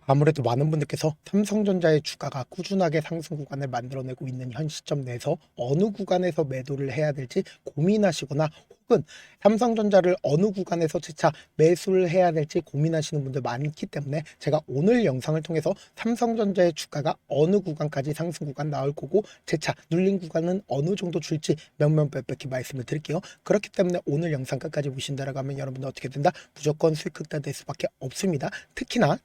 아무래도 많은 분들께서 삼성전자의 주가가 꾸준하게 상승 구간을 만들어내고 있는 현 시점 내에서 어느 구간에서 매도를 해야 될지 고민하시거나 혹은 삼성전자를 어느 구간에서 재차 매수를 해야 될지 고민하시는 분들 많기 때문에 제가 오늘 영상을 통해서 삼성전자의 주가가 어느 구간까지 상승 구간 나올 거고 재차 눌린 구간은 어느 정도 줄지 명명백백히 말씀을 드릴게요. 그렇기 때문에 오늘 영상 끝까지 보신다라고 하면 여러분들 어떻게 된다? 무조건 수익 극대 될 수밖에 없습니다. 특히나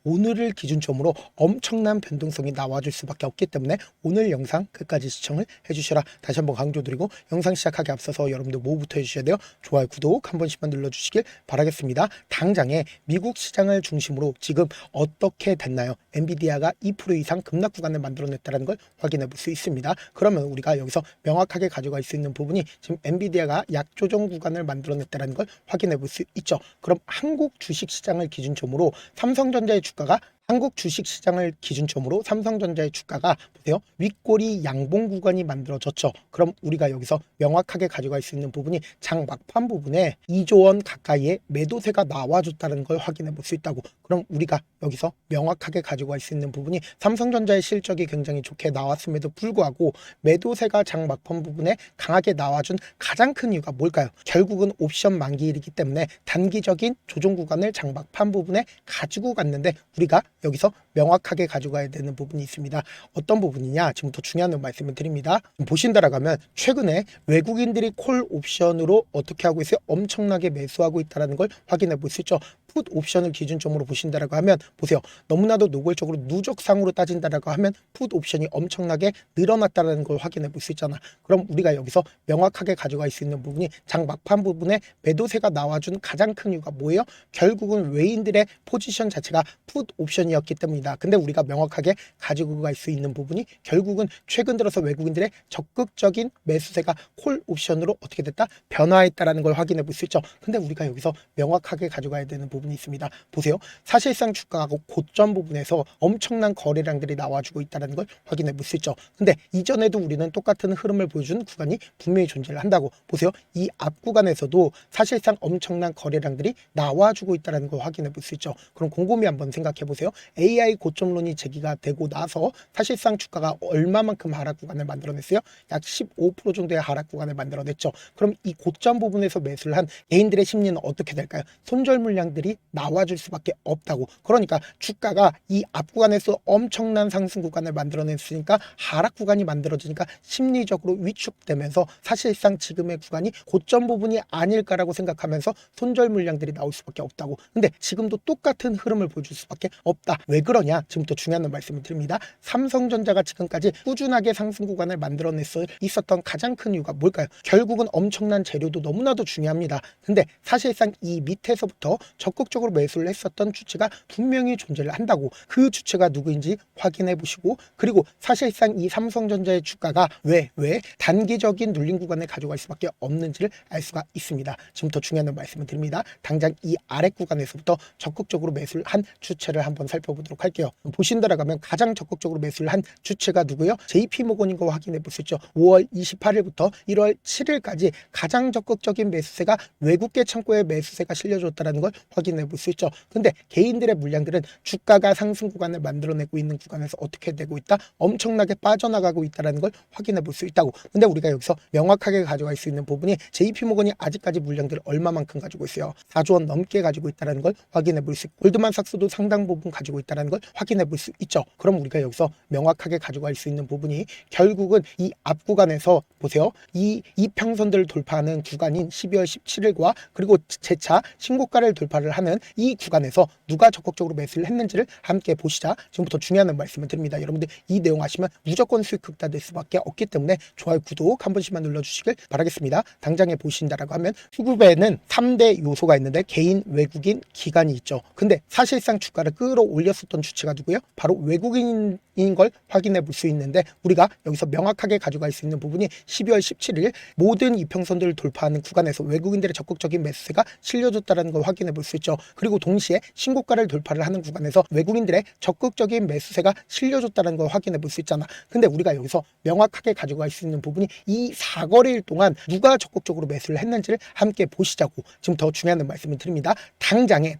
오늘을 기준점으로 엄청난 변동성이 나와줄 수밖에 없기 때문에 오늘 영상 끝까지 시청을 해주셔라 다시 한번 강조드리고, 영상 시작하기 앞서서 여러분들 뭐부터 해주셔야 돼요? 좋아요, 구독 한 번씩만 눌러주시길 바라겠습니다. 당장에 미국 시장을 중심으로 지금 어떻게 됐나요? 엔비디아가 2% 이상 급락 구간을 만들어냈다는 걸 확인해 볼 수 있습니다. 그러면 우리가 여기서 명확하게 가져갈 수 있는 부분이 지금 엔비디아가 약조정 구간을 만들어냈다는 걸 확인해 볼 수 있죠. 그럼 한국 주식시장을 기준점으로 삼성전자의 주가가 한국 주식시장을 기준점으로 삼성전자의 주가가 보세요. 윗꼬리 양봉 구간이 만들어졌죠. 그럼 우리가 여기서 명확하게 가져갈 수 있는 부분이 장 막판 부분에 2조 원 가까이의 매도세가 나와줬다는 걸 확인해 볼 수 있다고. 그럼 우리가 여기서 명확하게 가져갈 수 있는 부분이 삼성전자의 실적이 굉장히 좋게 나왔음에도 불구하고 매도세가 장 막판 부분에 강하게 나와준 가장 큰 이유가 뭘까요? 결국은 옵션 만기일이기 때문에 단기적인 조정 구간을 장 막판 부분에 가지고 갔는데 우리가 여기서 명확하게 가져가야 되는 부분이 있습니다. 어떤 부분이냐? 지금부터 중요한 말씀을 드립니다. 보신다라고 하면 최근에 외국인들이 콜 옵션으로 어떻게 하고 있어요? 엄청나게 매수하고 있다는 걸 확인해 볼 수 있죠. 풋 옵션을 기준점으로 보신다라고 하면 보세요. 너무나도 노골적으로 누적상으로 따진다라고 하면 풋 옵션이 엄청나게 늘어났다는 걸 확인해 볼 수 있잖아. 그럼 우리가 여기서 명확하게 가져갈 수 있는 부분이 장 막판 부분에 매도세가 나와준 가장 큰 이유가 뭐예요? 결국은 외인들의 포지션 자체가 풋 옵션이었기 때문이다. 근데 우리가 명확하게 가지고 갈 수 있는 부분이 결국은 최근 들어서 외국인들의 적극적인 매수세가 콜 옵션으로 어떻게 됐다? 변화했다라는 걸 확인해 볼 수 있죠. 근데 우리가 여기서 명확하게 가져가야 되는 부분이 있습니다. 보세요. 사실상 주가가 고점 부분에서 엄청난 거래량들이 나와주고 있다는 걸 확인해 볼 수 있죠. 근데 이전에도 우리는 똑같은 흐름을 보여준 구간이 분명히 존재를 한다고. 보세요. 이 앞 구간에서도 사실상 엄청난 거래량들이 나와주고 있다는 걸 확인해 볼 수 있죠. 그럼 곰곰이 한번 생각해 보세요. AI 고점론이 제기가 되고 나서 사실상 주가가 얼마만큼 하락 구간을 만들어냈어요? 약 15% 정도의 하락 구간을 만들어냈죠. 그럼 이 고점 부분에서 매수를 한 개인들의 심리는 어떻게 될까요? 손절 물량들이 나와줄 수밖에 없다고. 그러니까 주가가 이 앞 구간에서 엄청난 상승 구간을 만들어냈으니까 하락 구간이 만들어지니까 심리적으로 위축되면서 사실상 지금의 구간이 고점 부분이 아닐까라고 생각하면서 손절 물량들이 나올 수밖에 없다고. 근데 지금도 똑같은 흐름을 보여줄 수밖에 없다. 왜 그러냐? 지금부터 중요한 말씀을 드립니다. 삼성전자가 지금까지 꾸준하게 상승 구간을 만들어냈어 있었던 가장 큰 이유가 뭘까요? 결국은 엄청난 재료도 너무나도 중요합니다. 근데 사실상 이 밑에서부터 적극적으로 매수를 했었던 주체가 분명히 존재를 한다고. 그 주체가 누구인지 확인해 보시고, 그리고 사실상 이 삼성전자의 주가가 왜 단기적인 눌림 구간을 가져갈 수밖에 없는지를 알 수가 있습니다. 지금부터 중요한 말씀을 드립니다. 당장 이 아래 구간에서부터 적극적으로 매수를 한 주체를 한번 살펴보도록 할게요. 보신다라고 하면 가장 적극적으로 매수를 한 주체가 누구예요? JP모건인 거 확인해 볼 수 있죠. 5월 28일부터 1월 7일까지 가장 적극적인 매수세가 외국계 창고에 매수세가 실려줬다는 걸 확인해 볼 수 있죠. 근데 개인들의 물량들은 주가가 상승 구간을 만들어내고 있는 구간에서 어떻게 되고 있다? 엄청나게 빠져나가고 있다는 걸 확인해 볼 수 있다고. 근데 우리가 여기서 명확하게 가져갈 수 있는 부분이 JP모건이 아직까지 물량들을 얼마만큼 가지고 있어요? 4조 원 넘게 가지고 있다는 걸 확인해 볼 수 있고, 골드만삭스도 상당 부분 가지고 있다는 걸 확인해 볼 수 있죠. 그럼 우리가 여기서 명확하게 가져갈 수 있는 부분이 결국은 이 앞 구간에서 보세요. 이 이평선들을 돌파하는 구간인 12월 17일과 그리고 재차 신고가를 돌파를 하는 이 구간에서 누가 적극적으로 매수를 했는지를 함께 보시자. 지금부터 중요한 말씀을 드립니다. 여러분들 이 내용 아시면 무조건 수익 극대화될 수밖에 없기 때문에 좋아요, 구독 한 번씩만 눌러주시길 바라겠습니다. 당장에 보신다라고 하면 수급에는 3대 요소가 있는데 개인, 외국인, 기관이 있죠. 근데 사실상 주가를 끌어올렸었던 주체가 누구예요? 바로 외국인인 걸 확인해 볼 수 있는데 우리가 여기서 명확하게 가져갈 수 있는 부분이 12월 17일 모든 이평선들을 돌파하는 구간에서 외국인들의 적극적인 매수세가 실려줬다는 걸 확인해 볼 수 있죠. 그리고 동시에 신고가를 돌파를 하는 구간에서 외국인들의 적극적인 매수세가 실려줬다는 걸 확인해 볼 수 있잖아. 근데 우리가 여기서 명확하게 가져갈 수 있는 부분이 이 사거래일 동안 누가 적극적으로 매수를 했는지를 함께 보시자고. 지금 더 중요한 말씀을 드립니다. 당장에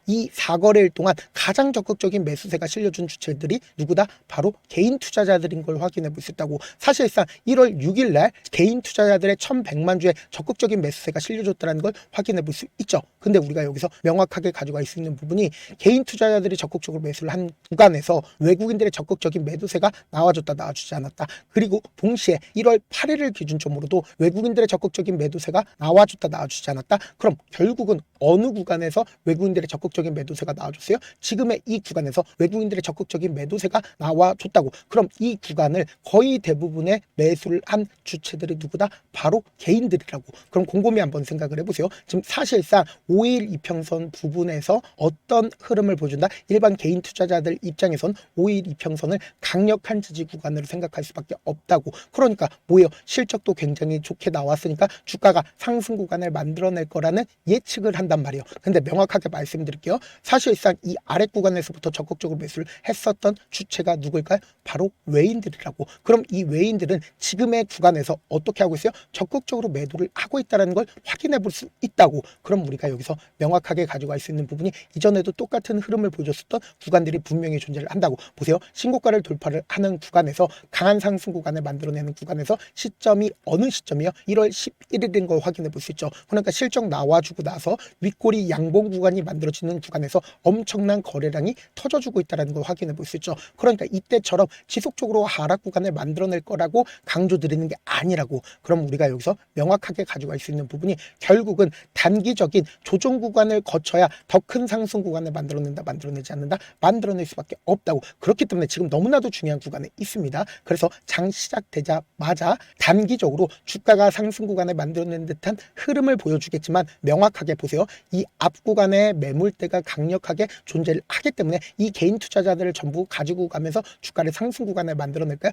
이 사거래일 동안 가장 가장 적극적인 매수세가 실려준 주체들이 누구다? 바로 개인 투자자들인 걸 확인해 볼 수 있다고. 사실상 1월 6일 날 개인 투자자들의 1100만 주의 적극적인 매수세가 실려줬다는 걸 확인해 볼 수 있죠. 근데 우리가 여기서 명확하게 가져갈 수 있는 부분이 개인 투자자들이 적극적으로 매수를 한 구간에서 외국인들의 적극적인 매도세가 나와줬다 나와주지 않았다. 그리고 동시에 1월 8일을 기준점으로도 외국인들의 적극적인 매도세가 나와줬다 나와주지 않았다. 그럼 결국은 어느 구간에서 외국인들의 적극적인 매도세가 나와줬어요? 지금의 이 구간에서 외국인들의 적극적인 매도세가 나와줬다고. 그럼 이 구간을 거의 대부분의 매수를 한 주체들이 누구다? 바로 개인들이라고. 그럼 곰곰이 한번 생각을 해보세요. 지금 사실상 5일 이평선 부분에서 어떤 흐름을 보여준다? 일반 개인 투자자들 입장에선 5일 이평선을 강력한 지지 구간으로 생각할 수밖에 없다고. 그러니까 뭐예요? 실적도 굉장히 좋게 나왔으니까 주가가 상승 구간을 만들어낼 거라는 예측을 한단 말이에요. 근데 명확하게 말씀드릴게요. 사실상 이 아래 구간에서부터 적극적으로 매수를 했었던 주체가 누굴까요? 바로 외인들이라고. 그럼 이 외인들은 지금의 구간에서 어떻게 하고 있어요? 적극적으로 매도를 하고 있다는 걸 확인해 볼 수 있다고. 그럼 우리가 여기서 명확하게 가져갈 수 있는 부분이 이전에도 똑같은 흐름을 보여줬었던 구간들이 분명히 존재를 한다고. 보세요. 신고가를 돌파를 하는 구간에서 강한 상승 구간을 만들어내는 구간에서 시점이 어느 시점이요? 1월 11일인 걸 확인해 볼 수 있죠. 그러니까 실적 나와주고 나서 윗꼬리 양봉 구간이 만들어지는 구간에서 엄청난 거래량이 터져주고 있다는 걸 확인해 볼 수 있죠. 그러니까 이때처럼 지속적으로 하락 구간을 만들어낼 거라고 강조드리는 게 아니라고. 그럼 우리가 여기서 명확하게 가져갈 수 있는 부분이 결국은 단기적인 조정 구간을 거쳐야 더 큰 상승 구간을 만들어낸다, 만들어내지 않는다, 만들어낼 수밖에 없다고. 그렇기 때문에 지금 너무나도 중요한 구간에 있습니다. 그래서 장 시작되자마자 단기적으로 주가가 상승 구간을 만들어낸 듯한 흐름을 보여주겠지만 명확하게 보세요. 이 앞 구간에 매물대가 강력하게 존재를 하기 때문에 이 개인 투자자들을 전부 가지고 가면서 주가를 상승 구간을 만들어낼까요?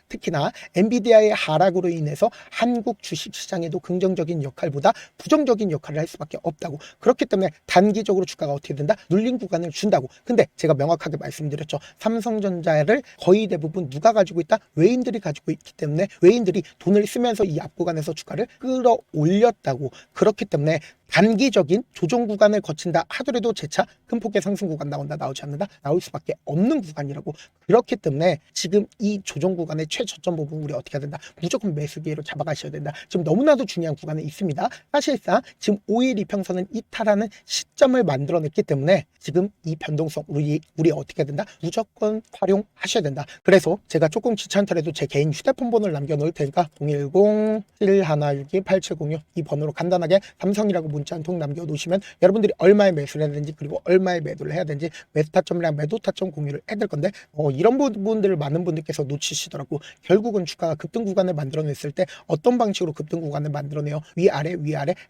특히나 엔비디아의 하락으로 인해서 한국 주식시장에도 긍정적인 역할보다 부정적인 역할을 할 수밖에 없다고. 그렇기 때문에 단기적으로 주가가 어떻게 된다? 눌린 구간을 준다고. 근데 제가 명확하게 말씀드렸죠. 삼성전자를 거의 대부분 누가 가지고 있다? 외인들이 가지고 있기 때문에 외인들이 돈을 쓰면서 이 앞 구간에서 주가를 끌어올렸다고. 그렇기 때문에 단기적인 조정 구간을 거친다 하더라도 재차 큰 폭의 상승 구간 나온다, 나오지 않는다, 나올 수밖에 없는 구간이라고. 그렇기 때문에 지금 이 조정 구간의 최저점 부분 우리 어떻게 해야 된다? 무조건 매수 기회로 잡아가셔야 된다. 지금 너무나도 중요한 구간에 있습니다. 사실상 지금 5일 이평선은 이탈하는 시점을 만들어냈기 때문에 지금 이 변동성 우리 어떻게 해야 된다? 무조건 활용하셔야 된다. 그래서 제가 조금 귀찮더라도 제 개인 휴대폰 번호를 남겨놓을 테니까 010-7162-8706 이 번호로 간단하게 삼성이라고 문자 한 통 남겨놓으시면 여러분들이 얼마에 매수를 해야 되는지 그리고 얼마에 매도를 해야 되는지 매수 타점이랑 매도 타점 공유를 해드릴 건데 이런 부분들을 많은 분들께서 놓치시더라고. 결국은 주가가 급등 구간을 만들어냈을 때 어떤 방식으로 급등 구간을 만들어내요? 위아래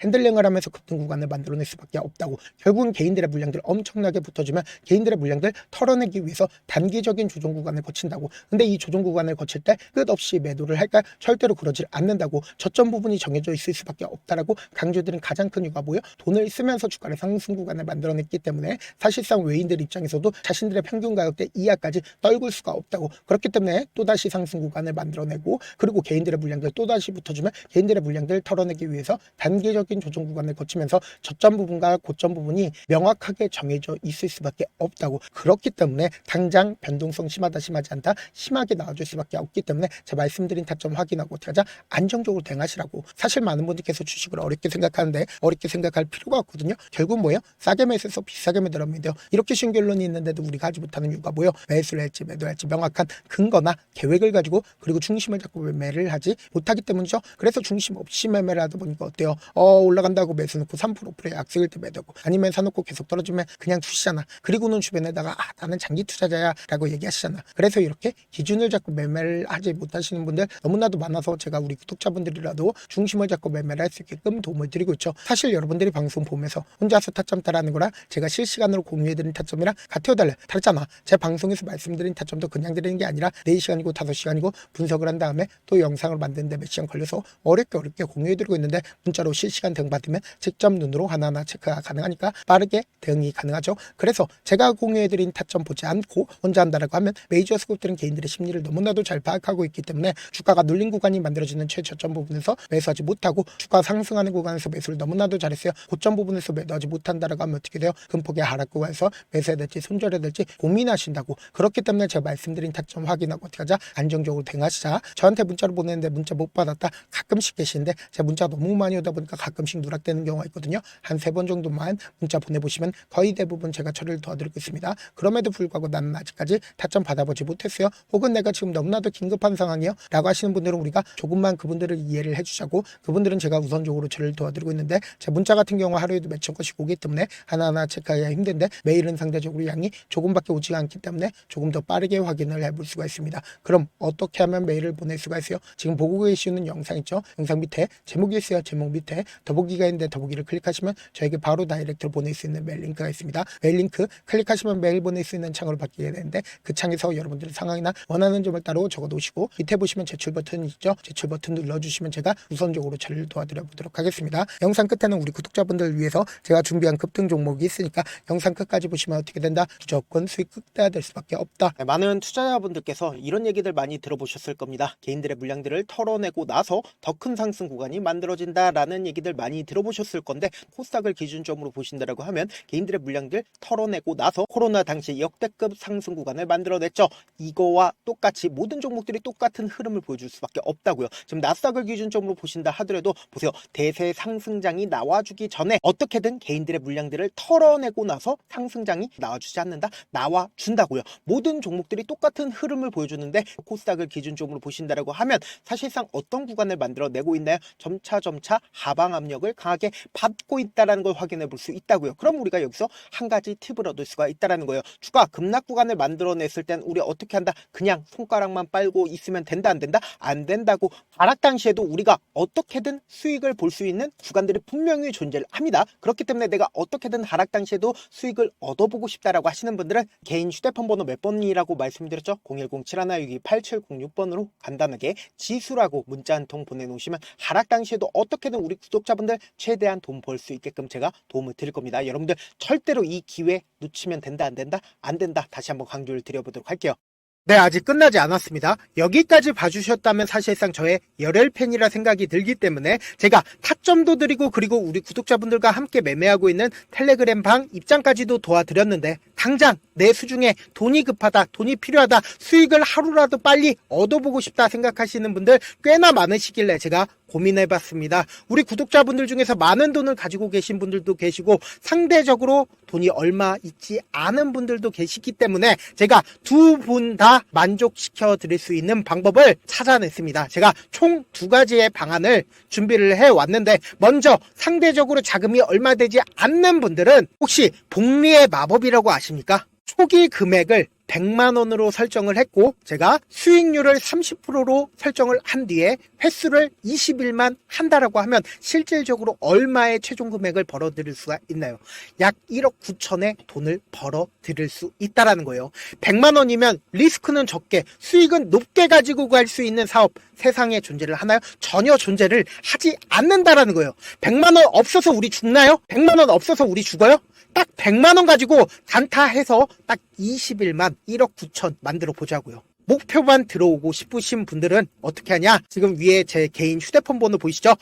핸들링을 하면서 급등 구간을 만들어낼 수밖에 없다고. 결국은 개인들의 물량들 엄청나게 붙어주면 개인들의 물량들 털어내기 위해서 단기적인 조정 구간을 거친다고. 근데 이 조정 구간을 거칠 때 끝없이 매도를 할까? 절대로 그러질 않는다고. 저점 부분이 정해져 있을 수밖에 없다라고 강조드린 가장 큰 이유가 뭐예요? 돈을 쓰면서 주가를 상승 구간을 만들어냈기 때문에 사실상 외인들 입장에서도 자신들의 평균 가격대 이하까지 떨굴 수가 없다고. 그렇기 때문에 또다시 상승 구간을 만들어내고 그리고 개인들의 물량들 또다시 붙어주면 개인들의 물량들 털어내기 위해서 단기적인 조정 구간을 거치면서 저점 부분과 고점 부분이 명확하게 정해져 있을 수밖에 없다고. 그렇기 때문에 당장 변동성 심하다 심하지 않다 심하게 나와줄 수밖에 없기 때문에 제가 말씀드린 타점 확인하고 어떻게 하자? 안정적으로 대응하시라고. 사실 많은 분들께서 주식을 어렵게 생각하는데 어렵게 생각할 필요가 없거든요. 결국 뭐예요? 싸게 매수해서 비싸게 매도하면 돼요. 이렇게 쉬운 결론이 있는데도 우리가 하지 못하는 이유가 뭐예요? 매수를 할지 매도할지 명확한 근거나 계획을 가지고 그리고 중심을 잡고 매매를 하지 못하기 때문이죠. 그래서 중심 없이 매매를 하다 보니까 어때요? 올라간다고 매수 놓고 3% 프레 악세일 때 매도고 아니면 사놓고 계속 떨어지면 그냥 두시잖아. 그리고는 주변에다가 나는 장기 투자자야 라고 얘기하시잖아. 그래서 이렇게 기준을 잡고 매매를 하지 못하시는 분들 너무나도 많아서 제가 우리 구독자분들이라도 중심을 잡고 매매를 할 수 있게끔 도움을 드리고 있죠. 사실 여러분들이 방송 보면서 혼자서 타점 따라하는 거랑 제가 실시간으로 공유해드린 타점이랑 같아요 달라요? 다르잖아. 제 방송에서 말씀드린 타점도 그냥 드리는 게 아니라 4시간이고 5시간이고 분석을 한 다음에 또 영상을 만드는데 몇 시간 걸려서 어렵게 공유해드리고 있는데 문자로 실시간 대응 받으면 직접 눈으로 하나하나 체크가 가능하니까 빠르게 대응이 가능하죠. 그래서 제가 공유해드린 타점 보지 않고 혼자 한다라고 하면 메이저 스kup들은 개인들의 심리를 너무나도 잘 파악하고 있기 때문에 주가가 눌린 구간이 만들어지는 최저점 부분에서 매수하지 못하고 주가 상승하는 구간에서 매수를 너무나도 잘 잘했어요. 고점 부분에서 매도하지 못한다라고 하면 어떻게 돼요? 금폭의 하락 구간에서 매수해야 될지 손절해야 될지 고민하신다고. 그렇기 때문에 제가 말씀드린 타점 확인하고 어떻게 하자? 안정적으로 대응하시자. 저한테 문자로 보냈는데 문자 못 받았다 가끔씩 계시는데 제가 문자 너무 많이 오다 보니까 가끔씩 누락되는 경우가 있거든요. 한 3번 정도만 문자 보내보시면 거의 대부분 제가 처리를 도와드리고 있습니다. 그럼에도 불구하고 나는 아직까지 타점 받아보지 못했어요. 혹은 내가 지금 너무나도 긴급한 상황이요 라고 하시는 분들은 우리가 조금만 그분들을 이해를 해주자고, 그분들은 제가 우선적으로 처리를 도와드리고 있는데 제 문자 같은 경우 하루에도 몇천 건씩 오기 때문에 하나하나 체크하기가 힘든데 메일은 상대적으로 양이 조금밖에 오지 않기 때문에 조금 더 빠르게 확인을 해볼 수가 있습니다. 그럼 어떻게 하면 메일을 보낼 수가 있어요? 지금 보고 계시는 영상 있죠? 영상 밑에 제목이 있어요. 제목 밑에 더보기가 있는데 더보기를 클릭하시면 저에게 바로 다이렉트로 보낼 수 있는 메일 링크가 있습니다. 메일 링크 클릭하시면 메일 보낼 수 있는 창으로 바뀌게 되는데 그 창에서 여러분들의 상황이나 원하는 점을 따로 적어 놓으시고 밑에 보시면 제출 버튼 있죠? 제출 버튼 눌러주시면 제가 우선적으로 처리를 도와드려 보도록 하겠습니다. 영상 끝에는 우리 구독자분들을 위해서 제가 준비한 급등 종목이 있으니까 영상 끝까지 보시면 어떻게 된다? 무조건 수익 극대화될 수밖에 없다. 네, 많은 투자자분들께서 이런 얘기들 많이 들어보셨을 겁니다. 개인들의 물량들을 털어내고 나서 더 큰 상승 구간이 만들어진다라는 얘기들 많이 들어보셨을 건데, 코스닥을 기준점으로 보신다라고 하면 개인들의 물량들 털어내고 나서 코로나 당시 역대급 상승 구간을 만들어냈죠. 이거와 똑같이 모든 종목들이 똑같은 흐름을 보여줄 수밖에 없다고요. 지금 나스닥을 기준점으로 보신다 하더라도 보세요. 대세 상승장이 나와주기 전에 어떻게든 개인들의 물량들을 털어내고 나서 상승장이 나와주지 않는다? 나와준다고요. 모든 종목들이 똑같은 흐름을 보여주는데 코스닥을 기준점으로 보신다라고 하면 사실상 어떤 구간을 만들어내고 있나요? 점차 하방 압력을 강하게 받고 있다는 걸 확인해 볼 수 있다고요. 그럼 우리가 여기서 한 가지 팁을 얻을 수가 있다는 거예요. 주가 급락 구간을 만들어냈을 땐 우리 어떻게 한다? 그냥 손가락만 빨고 있으면 된다 안 된다? 안 된다고. 하락 당시에도 우리가 어떻게든 수익을 볼 수 있는 구간들이 분명히 존재를 합니다. 그렇기 때문에 내가 어떻게든 하락 당시에도 수익을 얻어보고 싶다라고 하시는 분들은 개인 휴대폰 번호 몇 번이라고 말씀드렸죠? 010-7162-8706번으로 간단하게 지수라고 문자 한 통 보내놓으시면 하락 당시에도 어떻게든 우리 구독자분들 최대한 돈 벌 수 있게끔 제가 도움을 드릴 겁니다. 여러분들 절대로 이 기회 놓치면 된다 안 된다? 안 된다. 다시 한번 강조를 드려보도록 할게요. 네, 아직 끝나지 않았습니다. 여기까지 봐주셨다면 사실상 저의 열혈 팬이라 생각이 들기 때문에 제가 타점도 드리고 그리고 우리 구독자분들과 함께 매매하고 있는 텔레그램 방 입장까지도 도와드렸는데 당장 내 수중에 돈이 급하다, 돈이 필요하다, 수익을 하루라도 빨리 얻어보고 싶다 생각하시는 분들 꽤나 많으시길래 제가 고민해봤습니다. 우리 구독자분들 중에서 많은 돈을 가지고 계신 분들도 계시고 상대적으로 돈이 얼마 있지 않은 분들도 계시기 때문에 제가 두 분 다 만족시켜 드릴 수 있는 방법을 찾아냈습니다. 제가 총 2가지의 방안을 준비를 해왔는데 먼저 상대적으로 자금이 얼마 되지 않는 분들은 혹시 복리의 마법이라고 아십니까? 초기 금액을 100만원으로 설정을 했고 제가 수익률을 30%로 설정을 한 뒤에 횟수를 20일만 한다라고 하면 실질적으로 얼마의 최종 금액을 벌어들일 수가 있나요? 약 1억 9천의 돈을 벌어들일 수 있다라는 거예요. 100만원이면 리스크는 적게 수익은 높게 가지고 갈 수 있는 사업 세상에 존재를 하나요? 전혀 존재를 하지 않는다라는 거예요. 100만원 없어서 우리 죽나요? 100만원 없어서 우리 죽어요? 딱 100만원 가지고 단타해서 딱 20일만 1억 9천 만들어 보자고요. 목표만 들어오고 싶으신 분들은 어떻게 하냐? 지금 위에 제 개인 휴대폰 번호 보이시죠?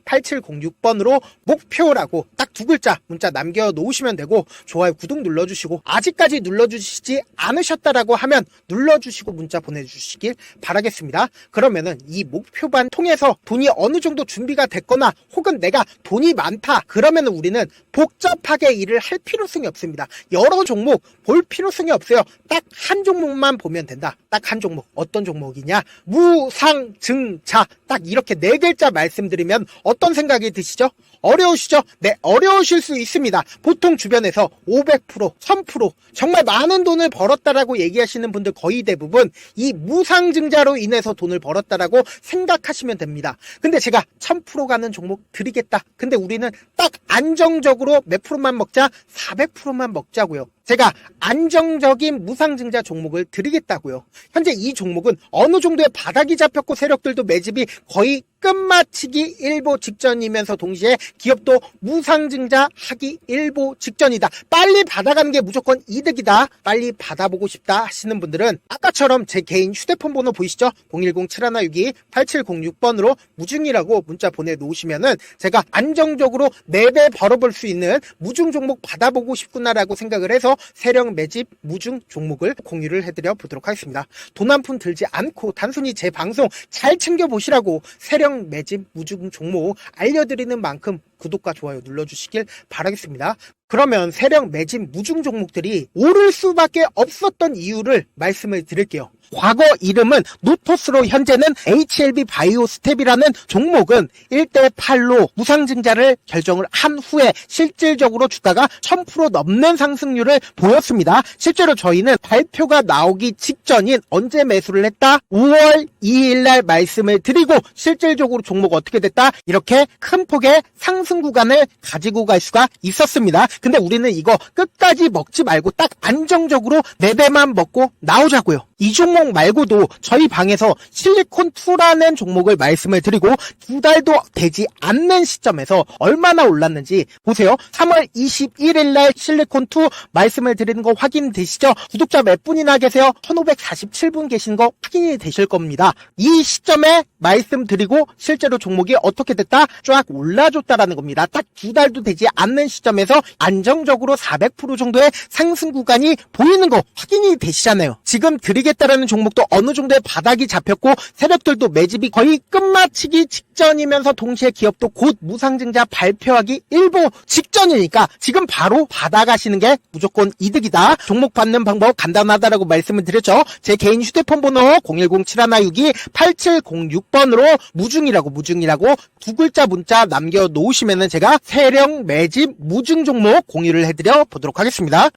010-7162-8706번으로 목표라고 딱 2글자 문자 남겨놓으시면 되고 좋아요, 구독 눌러주시고 아직까지 눌러주시지 않으셨다라고 하면 눌러주시고 문자 보내주시길 바라겠습니다. 그러면은 이 목표반 통해서 돈이 어느 정도 준비가 됐거나 혹은 내가 돈이 많다 그러면은 우리는 복잡하게 일을 할 필요성이 없습니다. 여러 종목 볼 필요성이 없어요. 딱 한 종목만 보면 된다. 딱 한 종목. 어떤 종목이냐? 무상증자. 딱 이렇게 4글자 말씀드리면 어떤 생각이 드시죠? 어려우시죠? 네, 어려우실 수 있습니다. 보통 주변에서 500%, 1000% 정말 많은 돈을 벌었다라고 얘기하시는 분들 거의 대부분 이 무상증자로 인해서 돈을 벌었다라고 생각하시면 됩니다. 근데 제가 1000% 가는 종목 드리겠다. 근데 우리는 딱 안정적으로 몇 프로만 먹자? 400%만 먹자고요. 제가 안정적인 무상증자 종목을 드리겠다고요. 현재 이 종목은 어느 정도의 바닥이 잡혔고 세력들도 매집이 거의 끝마치기 일보 직전이면서 동시에 기업도 무상증자하기 일보 직전이다. 빨리 받아가는 게 무조건 이득이다. 빨리 받아보고 싶다 하시는 분들은 아까처럼 제 개인 휴대폰 번호 보이시죠? 010-7162-8706번으로 무중이라고 문자 보내놓으시면은 제가 안정적으로 4배 벌어볼 수 있는 무중 종목 받아보고 싶구나라고 생각을 해서 세력 매집 무중 종목을 공유를 해드려 보도록 하겠습니다. 돈 한 푼 들지 않고 단순히 제 방송 잘 챙겨보시라고 세력 매집 무중 종목 알려드리는 만큼 구독과 좋아요 눌러주시길 바라겠습니다. 그러면 세력 매집 무중 종목들이 오를 수밖에 없었던 이유를 말씀을 드릴게요. 과거 이름은 노토스로 현재는 HLB 바이오 스텝이라는 종목은 1대8로 무상증자를 결정을 한 후에 실질적으로 주가가 1000% 넘는 상승률을 보였습니다. 실제로 저희는 발표가 나오기 직전인 언제 매수를 했다? 5월 2일 날 말씀을 드리고 실질적으로 종목 어떻게 됐다? 이렇게 큰 폭의 상승 구간을 가지고 갈 수가 있었습니다. 근데 우리는 이거 끝까지 먹지 말고 딱 안정적으로 4배만 먹고 나오자고요. 이 종목 말고도 저희 방에서 실리콘2라는 종목을 말씀을 드리고 2달도 되지 않는 시점에서 얼마나 올랐는지 보세요. 3월 21일 날 실리콘2 말씀을 드리는 거 확인되시죠? 구독자 몇 분이나 계세요? 1547분 계신 거 확인이 되실 겁니다. 이 시점에 말씀드리고 실제로 종목이 어떻게 됐다? 쫙 올라줬다라는 겁니다. 딱 2달도 되지 않는 시점에서 안정적으로 400% 정도의 상승 구간이 보이는 거 확인이 되시잖아요. 지금 드리겠다라는 종목도 어느 정도의 바닥이 잡혔고 세력들도 매집이 거의 끝마치기 직전이면서 동시에 기업도 곧 무상증자 발표하기 일보 직전이니까 지금 바로 받아가시는 게 무조건 이득이다. 종목 받는 방법 간단하다라고 말씀을 드렸죠. 제 개인 휴대폰 번호 010-7162-8706번으로 무중이라고 두 글자 문자 남겨놓으시면은 제가 세력 매집 무중 종목 공유를 해드려 보도록 하겠습니다.